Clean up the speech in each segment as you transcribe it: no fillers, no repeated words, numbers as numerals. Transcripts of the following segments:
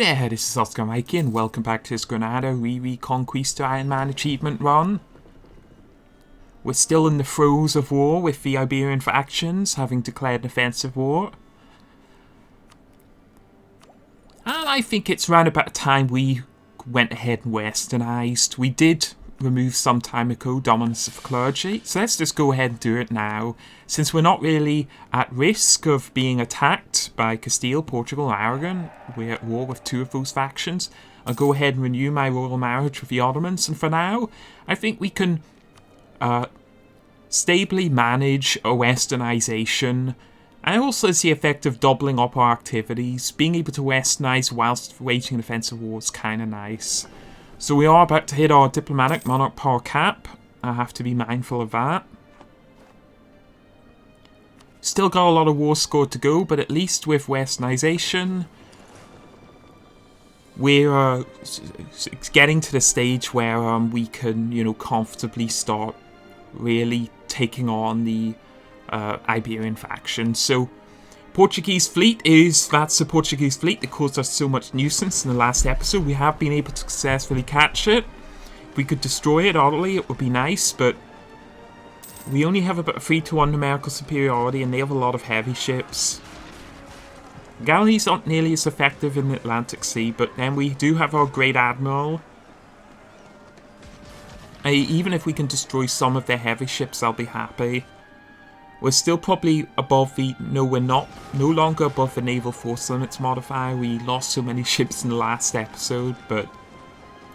there, this is Oscar Mikey and welcome back to this Granada Re-Reconquista Ironman achievement run. We're still in the throes of war with the Iberian factions having declared an offensive war. And I think it's around about the time we went ahead and westernized. We did remove some time ago dominance of clergy, so let's just go ahead and do it now. Since we're not really at risk of being attacked by Castile, Portugal, or Aragon, we're at war with two of those factions. I'll go ahead and renew my royal marriage with the Ottomans, and for now, I think we can stably manage a westernization. And also it's the effect of doubling up our activities. Being able to westernize whilst waging an offensive war is kind of nice. So we are about to hit our diplomatic monarch power cap. I have to be mindful of that. Still got a lot of war score to go, but at least with westernization, we're getting to the stage where we can, comfortably start really taking on the Iberian faction. So Portuguese fleet that's the Portuguese fleet that caused us so much nuisance in the last episode. We have been able to successfully catch it. If we could destroy it utterly, it would be nice, but we only have about a 3-to-1 numerical superiority and they have a lot of heavy ships. Galleys aren't nearly as effective in the Atlantic Sea, but then we do have our Great Admiral. Even if we can destroy some of their heavy ships, I'll be happy. We're still probably above the... No, we're not. No longer above the naval force limits modifier. We lost so many ships in the last episode, but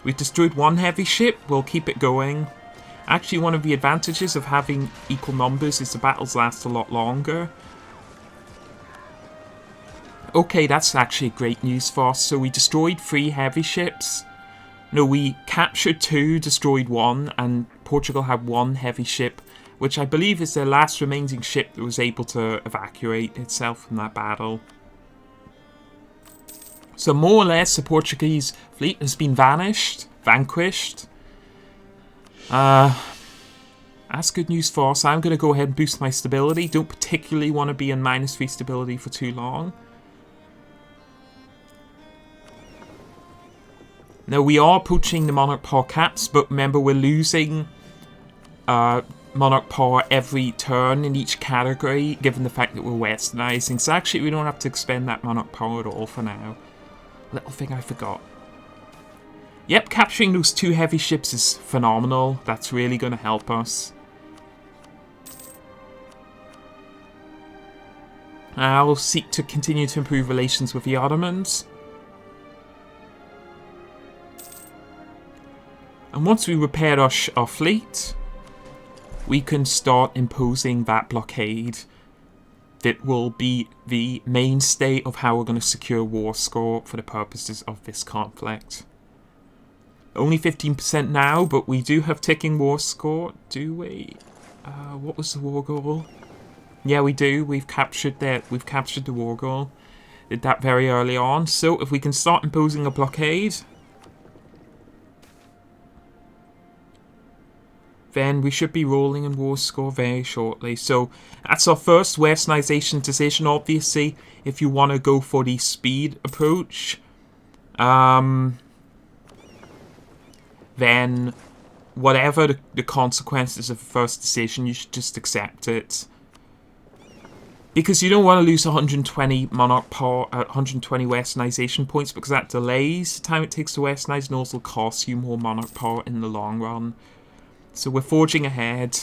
we've destroyed one heavy ship. We'll keep it going. Actually, one of the advantages of having equal numbers is the battles last a lot longer. Okay, that's actually great news for us. So we destroyed 3 heavy ships. No, we captured 2, destroyed 1, and Portugal had 1 heavy ship, which I believe is their last remaining ship that was able to evacuate itself from that battle. So more or less the Portuguese fleet has been vanquished. That's good news for us. I'm going to go ahead and boost my stability. Don't particularly want to be in -3 stability for too long. Now we are approaching the monarch power caps, but remember we're losing monarch power every turn in each category, given the fact that we're westernizing. So actually we don't have to expend that monarch power at all for now. Little thing I forgot. Yep, capturing those 2 heavy ships is phenomenal. That's really going to help us. I'll seek to continue to improve relations with the Ottomans. And once we repair our fleet, we can start imposing that blockade that will be the mainstay of how we're going to secure war score for the purposes of this conflict. Only 15% now, but we do have ticking war score, do we? What was the war goal? Yeah, we do. We've captured the war goal. Did that very early on. So if we can start imposing a blockade, then we should be rolling in war score very shortly. So that's our first westernization decision, obviously. If you want to go for the speed approach, then whatever the consequences of the first decision, you should just accept it. Because you don't want to lose 120 monarch power, 120 westernization points, because that delays the time it takes to westernize and also costs you more monarch power in the long run. So we're forging ahead.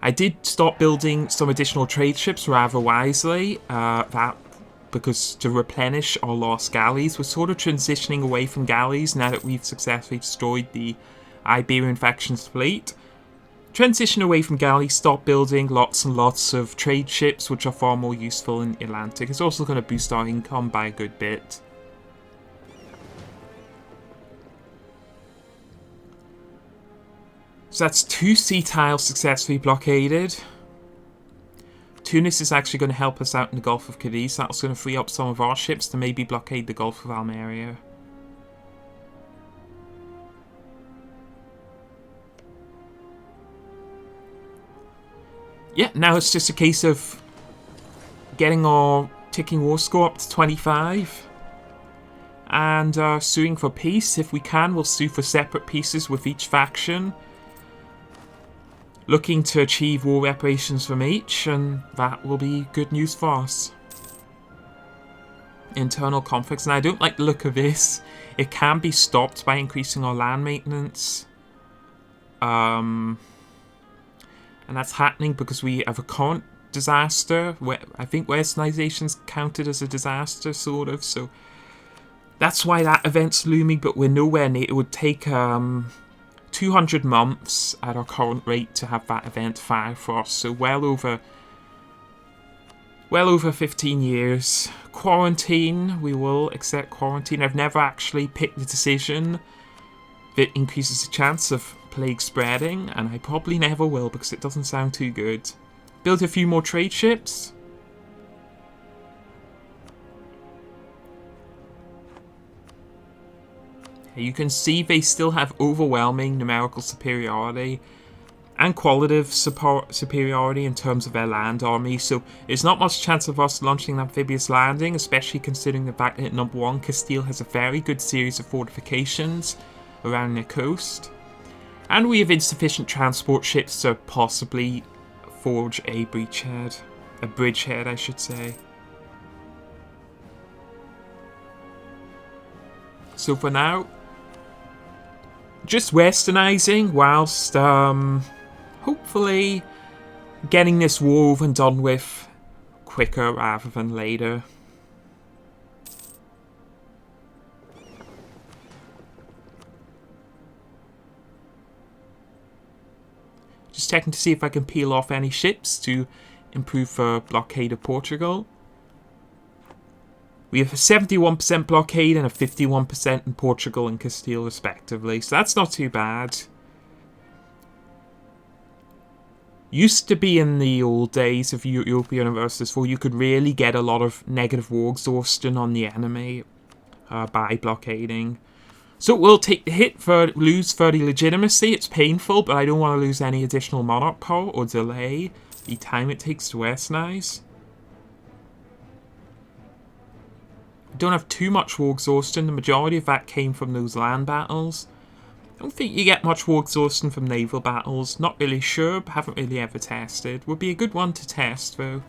I did start building some additional trade ships rather wisely. Because to replenish our lost galleys, we're sort of transitioning away from galleys now that we've successfully destroyed the Iberian faction's fleet. Transition away from galleys, start building lots and lots of trade ships, which are far more useful in the Atlantic. It's also going to boost our income by a good bit. So that's 2 sea tiles successfully blockaded. Tunis is actually going to help us out in the Gulf of Cadiz. That's going to free up some of our ships to maybe blockade the Gulf of Almeria. Yeah, now it's just a case of getting our ticking war score up to 25. And suing for peace. If we can, we'll sue for separate pieces with each faction. Looking to achieve war reparations from each, and that will be good news for us. Internal conflicts, and I don't like the look of this. It can be stopped by increasing our land maintenance. And that's happening because we have a current disaster. Where I think Westernization's counted as a disaster, sort of, so that's why that event's looming, but we're nowhere near. It would take 200 months at our current rate to have that event fire for us, so well over 15 years. Quarantine, we will accept quarantine. I've never actually picked the decision that increases the chance of plague spreading, and I probably never will because it doesn't sound too good. Build a few more trade ships. You can see they still have overwhelming numerical superiority and qualitative superiority in terms of their land army, so there's not much chance of us launching an amphibious landing, especially considering the fact that number 1, Castile has a very good series of fortifications around their coast. And we have insufficient transport ships to possibly forge a bridgehead. A bridgehead, I should say. So for now, just westernizing whilst hopefully getting this war over and done with quicker rather than later. Just checking to see if I can peel off any ships to improve the blockade of Portugal. We have a 71% blockade and a 51% in Portugal and Castile respectively, so that's not too bad. Used to be in the old days of Europa Universalis 4, you could really get a lot of negative war exhaustion on the enemy by blockading. So we'll take the hit for lose 30 legitimacy. It's painful, but I don't want to lose any additional monarch power or delay the time it takes to westernize. Don't have too much war exhaustion. The majority of that came from those land battles. I don't think you get much war exhaustion from naval battles. Not really sure, but haven't really ever tested. Would be a good one to test though.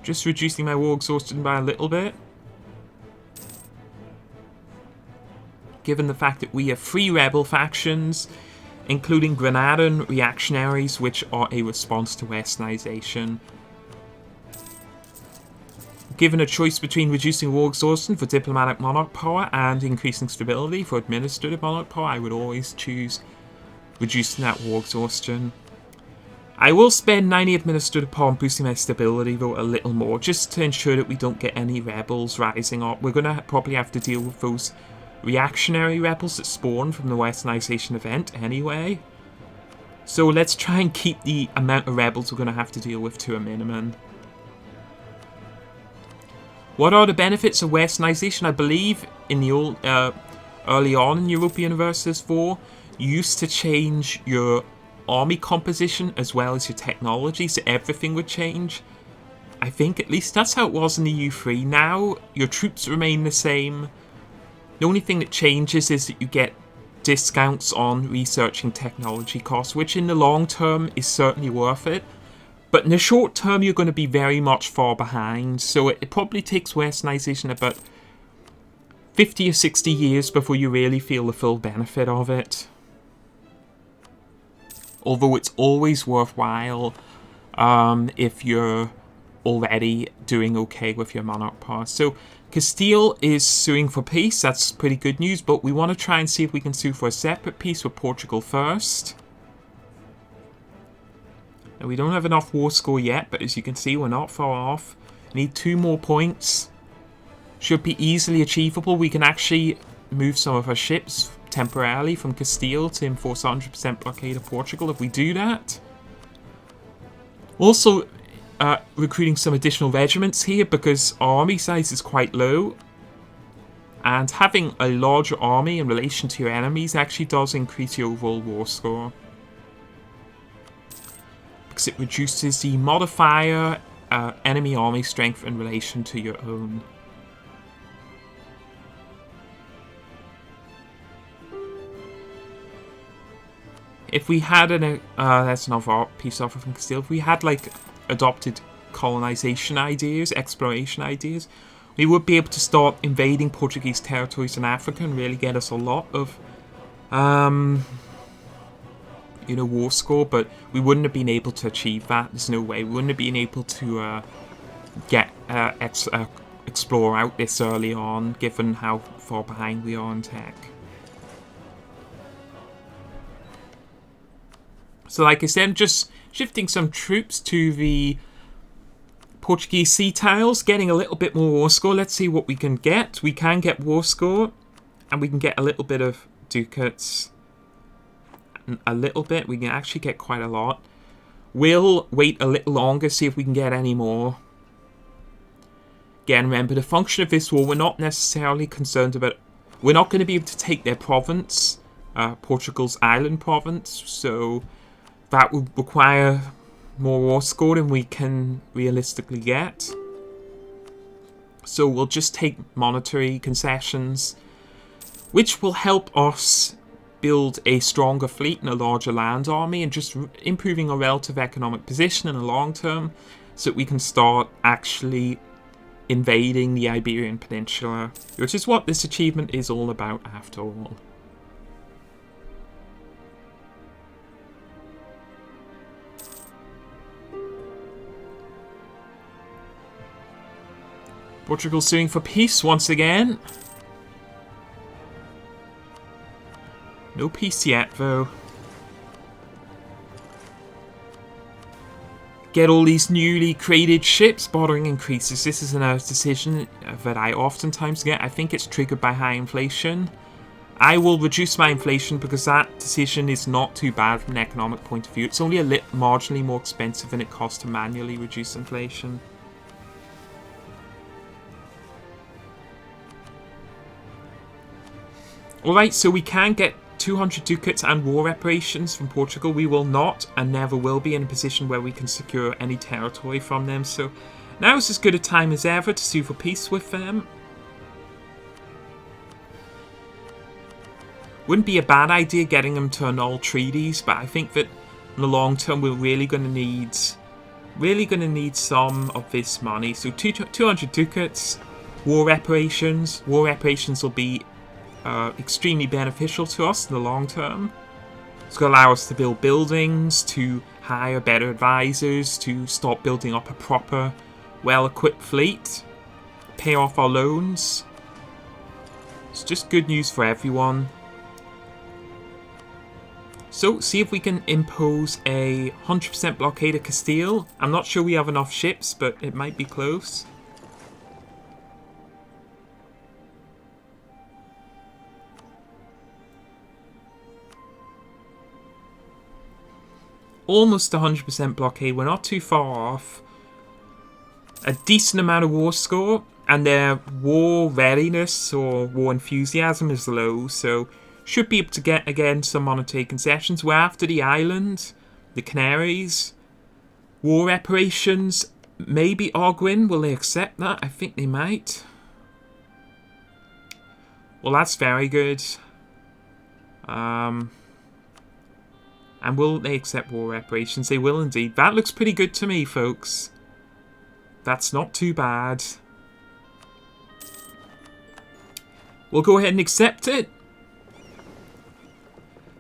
Just reducing my war exhaustion by a little bit. Given the fact that we have 3 rebel factions, including Granadan reactionaries, which are a response to Westernization. Given a choice between reducing war exhaustion for diplomatic monarch power and increasing stability for administrative monarch power, I would always choose reducing that war exhaustion. I will spend 90 administrative power on boosting my stability though a little more, just to ensure that we don't get any rebels rising up. We're going to probably have to deal with those reactionary rebels that spawn from the Westernization event anyway. So let's try and keep the amount of rebels we're going to have to deal with to a minimum. What are the benefits of Westernization? I believe in the old, early on in Europa Universalis 4, you used to change your army composition as well as your technology, so everything would change. I think at least that's how it was in the U3. Now your troops remain the same. The only thing that changes is that you get discounts on researching technology costs, which in the long term is certainly worth it. But in the short term, you're going to be very much far behind. So it probably takes Westernization about 50 or 60 years before you really feel the full benefit of it. Although it's always worthwhile if you're already doing okay with your monarch power. So Castile is suing for peace. That's pretty good news, but we want to try and see if we can sue for a separate peace with Portugal first. Now, we don't have enough war score yet, but as you can see, we're not far off. Need 2 more points. Should be easily achievable. We can actually move some of our ships temporarily from Castile to enforce 100% blockade of Portugal if we do that. Also, recruiting some additional regiments here because our army size is quite low. And having a larger army in relation to your enemies actually does increase your overall war score. Because it reduces the modifier enemy army strength in relation to your own. If we had that's another piece of from Castile. If we had like adopted colonization ideas, exploration ideas, we would be able to start invading Portuguese territories in Africa and really get us a lot of, war score. But we wouldn't have been able to achieve that. There's no way. We wouldn't have been able to explore out this early on, given how far behind we are in tech. So like I said, I'm just shifting some troops to the Portuguese sea tiles, getting a little bit more war score. Let's see what we can get. We can get war score, and we can get a little bit of ducats. A little bit. We can actually get quite a lot. We'll wait a little longer, see if we can get any more. Again, remember, the function of this war, we're not necessarily concerned about... We're not going to be able to take their province, Portugal's island province, so that would require more war score than we can realistically get. So we'll just take monetary concessions, which will help us build a stronger fleet and a larger land army, and just improving our relative economic position in the long term, so that we can start actually invading the Iberian Peninsula, which is what this achievement is all about after all. Portugal's suing for peace once again. No peace yet, though. Get all these newly created ships, bordering increases. This is a decision that I oftentimes get. I think it's triggered by high inflation. I will reduce my inflation because that decision is not too bad from an economic point of view. It's only a marginally more expensive than it costs to manually reduce inflation. Alright, so we can get 200 ducats and war reparations from Portugal. We will not and never will be in a position where we can secure any territory from them. So now is as good a time as ever to sue for peace with them. Wouldn't be a bad idea getting them to annul treaties, but I think that in the long term we're really going to need some of this money. So 200 ducats, war reparations. War reparations will be extremely beneficial to us in the long term. It's going to allow us to build buildings, to hire better advisors, to start building up a proper, well-equipped fleet, pay off our loans. It's just good news for everyone. So, see if we can impose a 100% blockade of Castile. I'm not sure we have enough ships, but it might be close. Almost 100% blockade. We're not too far off. A decent amount of war score, and their war readiness or war enthusiasm is low, so should be able to get again some monetary concessions. We're after the island, the Canaries, war reparations. Maybe Arguin, will they accept that? I think they might. Well, that's very good. And will they accept war reparations? They will indeed. That looks pretty good to me, folks. That's not too bad. We'll go ahead and accept it.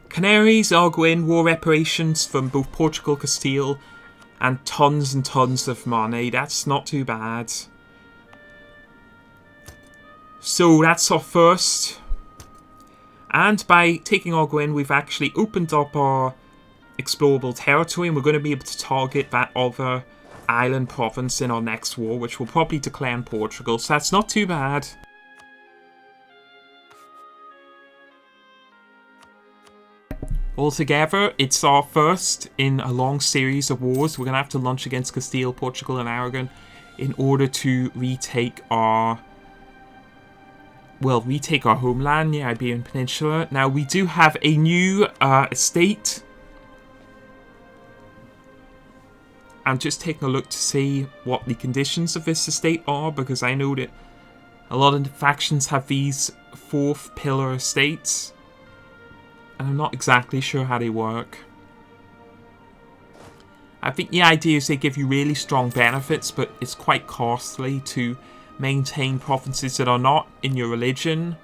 Canaries, Arguin, war reparations from both Portugal, Castile, and tons of money. That's not too bad. So that's our first. And by taking Arguin, we've actually opened up our explorable territory, and we're going to be able to target that other island province in our next war, which we'll probably declare in Portugal, so that's not too bad. Altogether, it's our first in a long series of wars. We're going to have to launch against Castile, Portugal and Aragon in order to retake our well, retake our homeland, the Iberian Peninsula. Now, we do have a new estate. I'm just taking a look to see what the conditions of this estate are, because I know that a lot of the factions have these fourth pillar estates, and I'm not exactly sure how they work. I think the idea is they give you really strong benefits, but it's quite costly to maintain provinces that are not in your religion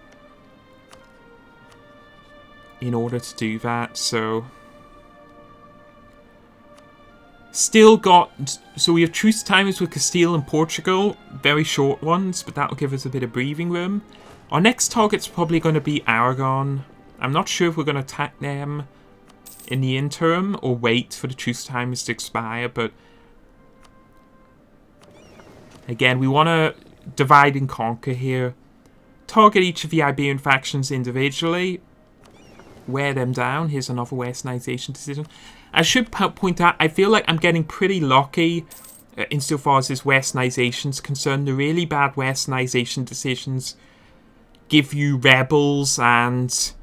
in order to do that. So still got, so we have truce times with Castile and Portugal, very short ones, but that'll give us a bit of breathing room. Our next target's probably going to be Aragon. I'm not sure if we're going to attack them in the interim or wait for the truce times to expire, but again, we want to divide and conquer here. Target each of the Iberian factions individually. Wear them down. Here's another Westernization decision. I should point out, I feel like I'm getting pretty lucky insofar as this Westernization is concerned. The really bad Westernization decisions give you rebels and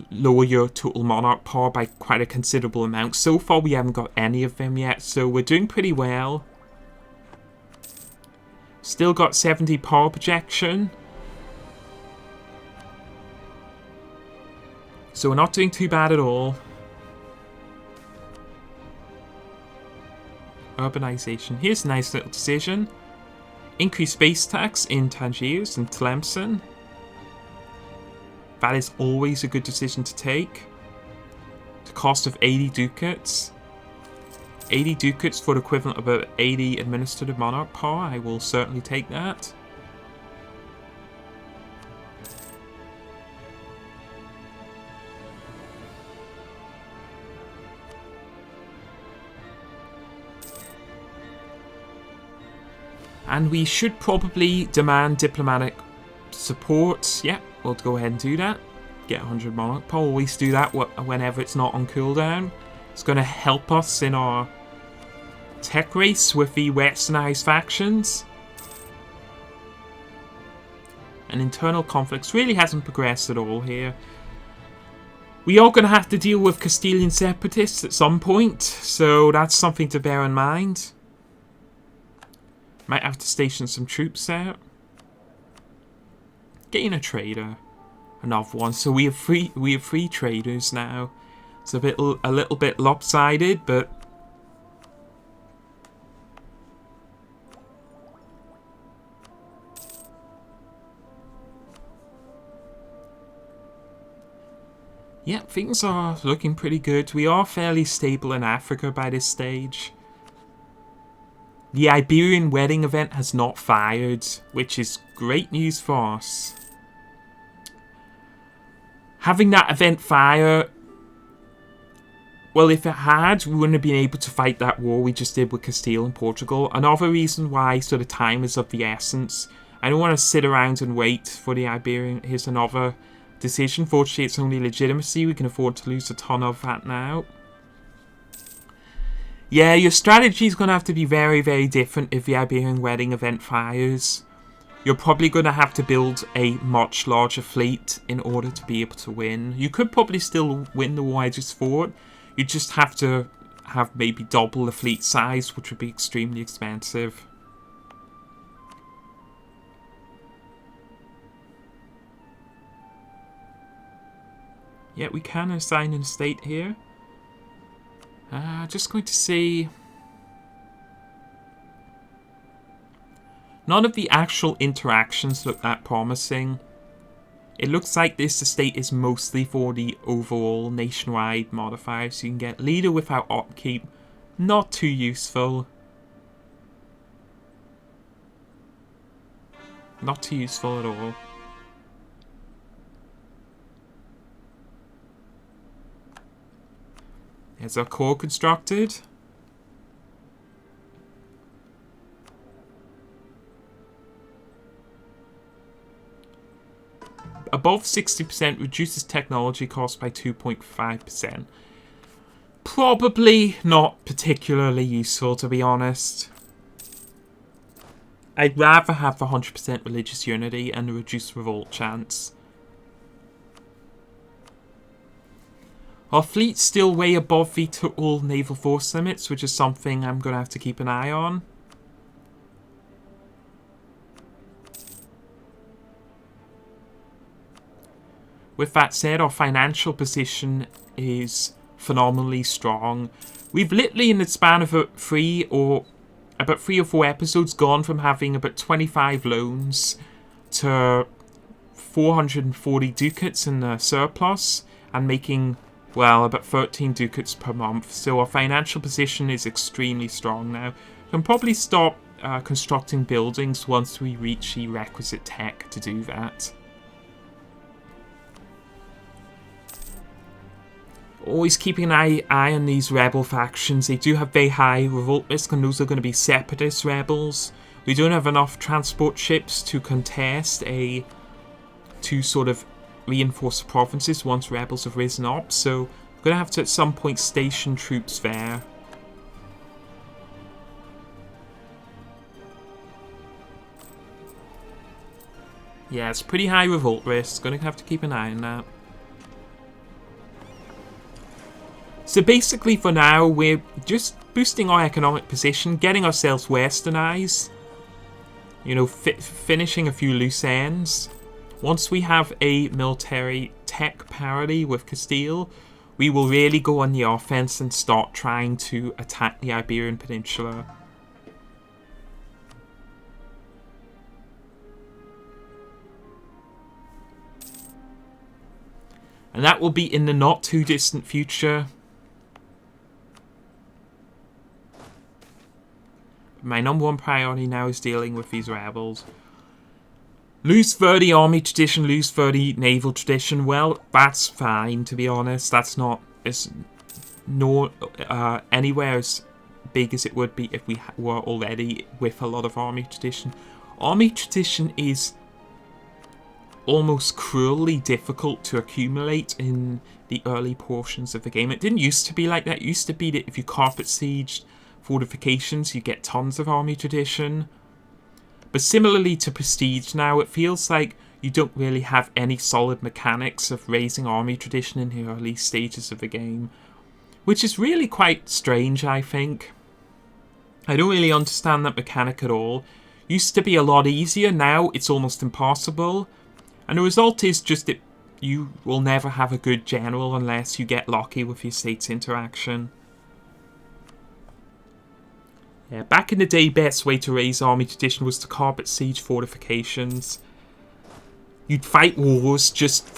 lower your total monarch power by quite a considerable amount. So far we haven't got any of them yet, so we're doing pretty well. Still got 70 power projection. So we're not doing too bad at all. Urbanization. Here's a nice little decision. Increase base tax in Tangiers and Tlemcen. That is always a good decision to take. The cost of 80 ducats. 80 ducats for the equivalent of about 80 administrative monarch power. I will certainly take that. And we should probably demand diplomatic support. Yeah, we'll go ahead and do that. Get 100 monarch power. Always do that whenever it's not on cooldown. It's going to help us in our tech race with the westernized factions. And internal conflicts really hasn't progressed at all here. We are going to have to deal with Castilian separatists at some point, so that's something to bear in mind. Might have to station some troops out. Getting a trader. Another one. So we have three traders now. It's a little bit lopsided, but yeah, things are looking pretty good. We are fairly stable in Africa by this stage. The Iberian wedding event has not fired, which is great news for us. Having that event fire, well, if it had, we wouldn't have been able to fight that war we just did with Castile and Portugal. Another reason why sort of time is of the essence. I don't want to sit around and wait for the Iberian. Here's another decision. Fortunately, it's only legitimacy. We can afford to lose a ton of that now. Yeah, your strategy is going to have to be very, very different if the Iberian wedding event fires. You're probably going to have to build a much larger fleet in order to be able to win. You could probably still win the war I just fought. You just have to have maybe double the fleet size, which would be extremely expensive. Yeah, we can assign an estate here. Just going to see. None of the actual interactions look that promising. It looks like this estate is mostly for the overall nationwide modifier. So you can get leader without upkeep. Not too useful. Not too useful at all. There's our core constructed. Above 60% reduces technology cost by 2.5%. Probably not particularly useful, to be honest. I'd rather have the 100% religious unity and the reduced revolt chance. Our fleet's still way above the total naval force limits, which is something I'm going to have to keep an eye on. With that said, our financial position is phenomenally strong. We've literally, in the span of about 3 or 4 episodes, gone from having about 25 loans to 440 ducats in the surplus and making, well, about 13 ducats per month. So our financial position is extremely strong now. We can probably stop constructing buildings once we reach the requisite tech to do that. Always keeping an eye on these rebel factions. They do have very high revolt risk, and those are going to be separatist rebels. We don't have enough transport ships to contest to sort of reinforce the provinces once rebels have risen up, so we're going to have to at some point station troops there. Yeah, it's pretty high revolt risk. Going to have to keep an eye on that. So basically for now, we're just boosting our economic position, getting ourselves westernized, you know, finishing a few loose ends. Once we have a military tech parity with Castile, we will really go on the offense and start trying to attack the Iberian Peninsula. And that will be in the not too distant future. My number one priority now is dealing with these rebels. Lose 30 army tradition, lose 30 naval tradition. Well, that's fine, to be honest. That's not anywhere as big as it would be if we were already with a lot of army tradition. Army tradition is almost cruelly difficult to accumulate in the early portions of the game. It didn't used to be like that. It used to be that if you carpet sieged fortifications, you get tons of army tradition. But similarly to Prestige now, it feels like you don't really have any solid mechanics of raising army tradition in the early stages of the game, which is really quite strange, I think. I don't really understand that mechanic at all. Used to be a lot easier, now it's almost impossible. And the result is just that you will never have a good general unless you get lucky with your state's interaction. Yeah, back in the day, best way to raise army tradition was to carpet siege fortifications. You'd fight wars just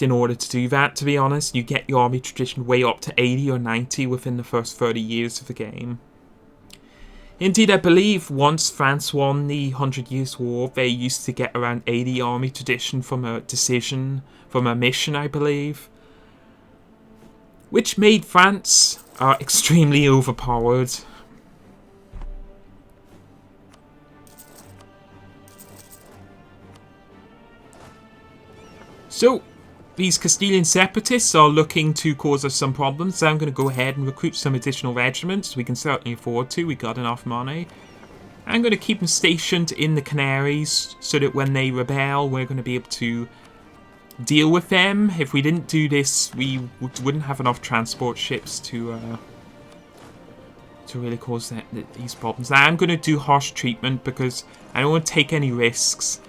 in order to do that, to be honest. You get your army tradition way up to 80 or 90 within the first 30 years of the game. Indeed, I believe once France won the 100 Years' War, they used to get around 80 army tradition from a decision, from a mission, I believe. Which made France extremely overpowered. So, these Castilian separatists are looking to cause us some problems, so I'm going to go ahead and recruit some additional regiments. We can certainly afford to, we got enough money. I'm going to keep them stationed in the Canaries, so that when they rebel, we're going to be able to deal with them. If we didn't do this, we wouldn't have enough transport ships to really cause these problems. Now, I'm going to do harsh treatment because I don't want to take any risks.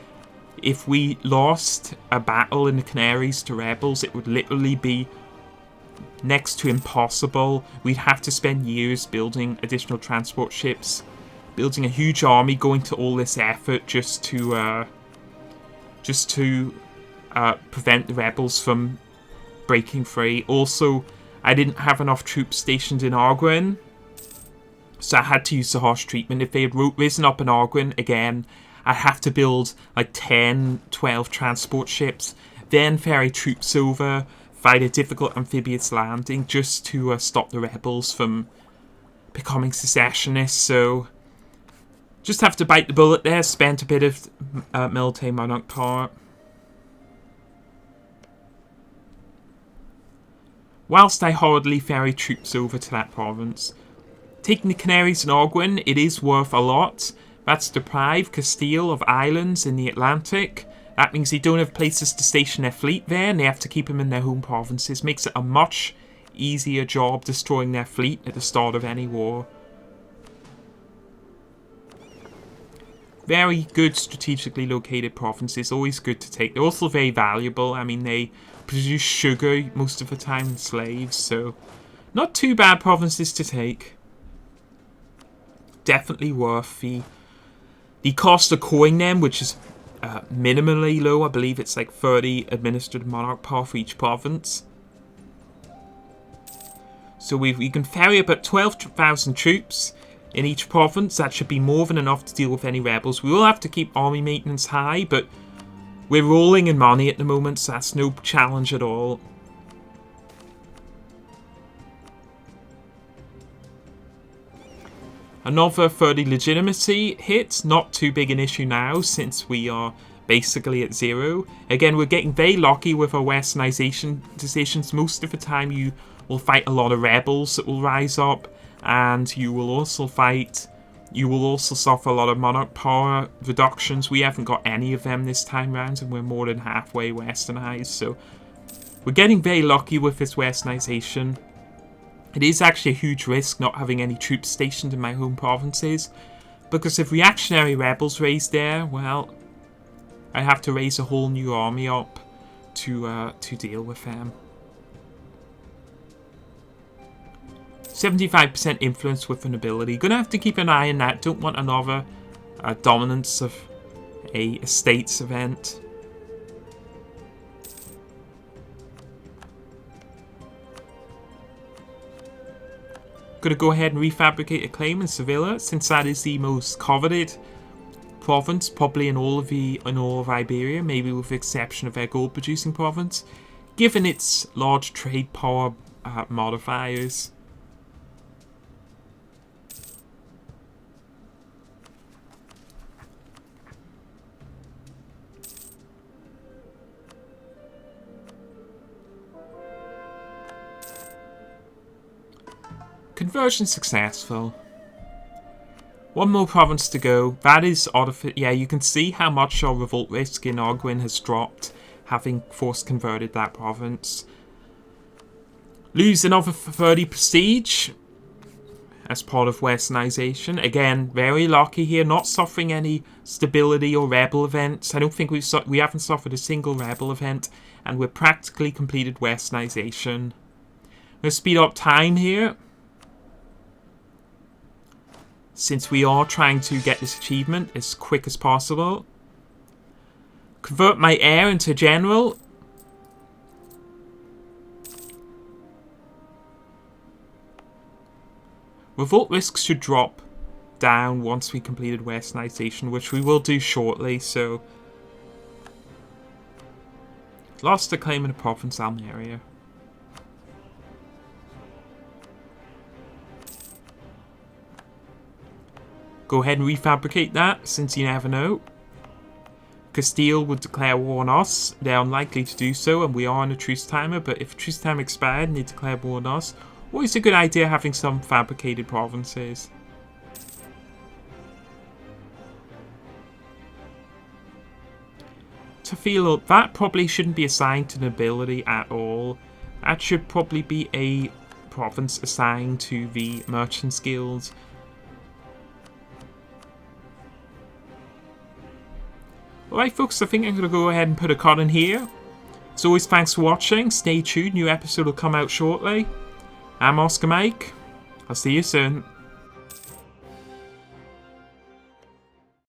If we lost a battle in the Canaries to rebels, it would literally be next to impossible. We'd have to spend years building additional transport ships, building a huge army, going to all this effort just to prevent the rebels from breaking free. Also, I didn't have enough troops stationed in Arguin, so I had to use the harsh treatment. If they had risen up in Arguin again, I'd have to build like 10, 12 transport ships, then ferry troops over, fight a difficult amphibious landing just to stop the rebels from becoming secessionists. So just have to bite the bullet there, spent a bit of military monarch power. Whilst I hurriedly ferry troops over to that province. Taking the Canaries and Arguin, it is worth a lot. That's deprived Castile of islands in the Atlantic. That means they don't have places to station their fleet there, and they have to keep them in their home provinces. Makes it a much easier job destroying their fleet at the start of any war. Very good strategically located provinces, always good to take. They're also very valuable. I mean, they produce sugar most of the time and slaves, so not too bad provinces to take. Definitely worth the cost of coining them, which is minimally low. I believe it's like 30 administered monarch power for each province. So we can ferry about 12,000 troops in each province. That should be more than enough to deal with any rebels. We will have to keep army maintenance high, but we're rolling in money at the moment, so that's no challenge at all. Another 30 legitimacy hit. Not too big an issue now, since we are basically at 0. Again, we're getting very lucky with our Westernization decisions. Most of the time you will fight a lot of rebels that will rise up, and you will also suffer a lot of monarch power reductions. We haven't got any of them this time round, and we're more than halfway westernized, so we're getting very lucky with this westernization. It is actually a huge risk not having any troops stationed in my home provinces, because if reactionary rebels raise there, well, I have to raise a whole new army up to deal with them. 75% influence with the nobility. Gonna have to keep an eye on that. Don't want another dominance of a estates event. Gonna go ahead and refabricate a claim in Sevilla, since that is the most coveted province, probably in all of Iberia, maybe with the exception of their gold-producing province, given its large trade power modifiers. Conversion successful. One more province to go. That is yeah, you can see how much our revolt risk in Arguin has dropped, having force converted that province. Lose another 30 prestige as part of Westernization. Again, very lucky here, not suffering any stability or rebel events. I don't think we haven't suffered a single rebel event, and we're practically completed Westernization. I'm going to speed up time here, since we are trying to get this achievement as quick as possible. Convert my heir into general. Revolt risks should drop down once we completed Westernization, which we will do shortly, so... Lost a claim in the province, Almeria. Go ahead and refabricate that, since you never know. Castile would declare war on us. They're unlikely to do so, and we are on a truce timer, but if truce time expired and they declare war on us, always a good idea having some fabricated provinces. Tafilo, that probably shouldn't be assigned to nobility at all. That should probably be a province assigned to the Merchants Guild. Alright folks, I think I'm going to go ahead and put a cut in here. As always, thanks for watching. Stay tuned, new episode will come out shortly. I'm Oscar Mike. I'll see you soon.